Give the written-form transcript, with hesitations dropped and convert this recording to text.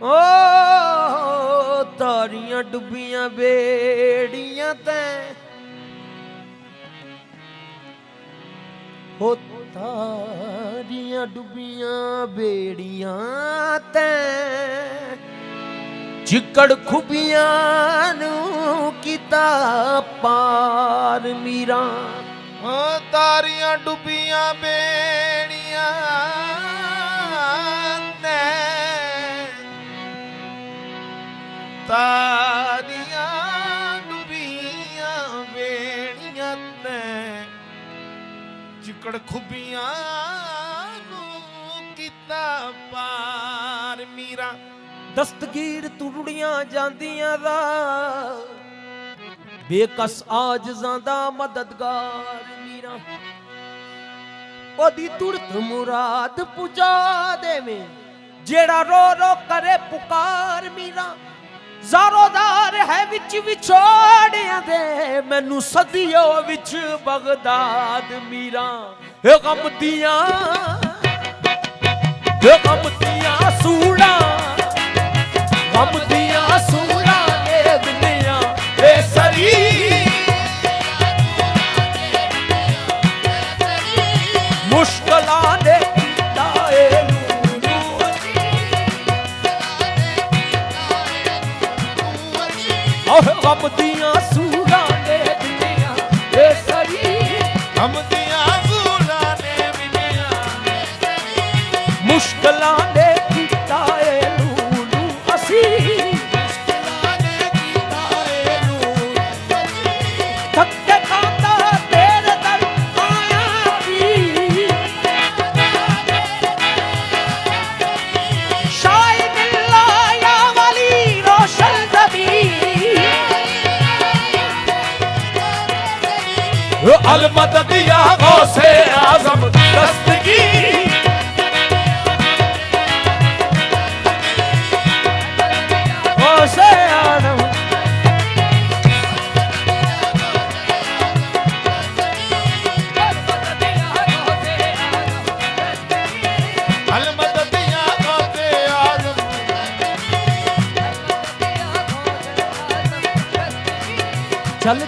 ओ तारियां डुबियां बेड़ियां तैं हो तारियां डुबियां बेड़ियां तैं चिकड़ खुबियां नू कीता पार मीरा हो तारियां डुबियां बेड़ियां तारियां डुबियां बेड़ियां ने चिकड़ खुबियां नू कीता पार मीरा दस्तगीर तुरड़ियां जांदियां दा बेकस आजज़ां दा मददगार मीरा ओदी तुरत मुराद पुजा देवे जेड़ा रो रो करे पुकार मीरा ज़ारोदार है विच विछोड़ियां दे मैनू सदियों विच बगदाद मीरा हे गम दियां सूड़ा गम दियां सूड़ा ने दुनिया ए सरी मुश्किलां दे गम दियां सूड़ा ने दुनिया ए सरी गम दियां सूड़ा ने दुनिया मुश्किलां दे कीता ए लूलू असी मुश्किलां ने कीता ए लूलू थके खांदा तेरे दर आया पी शायद अल्लाह या वली रोशन दबी अल मदद या गौसे आजम दस्तगीर गौसे आजम अल मदद या गौसे आजम चल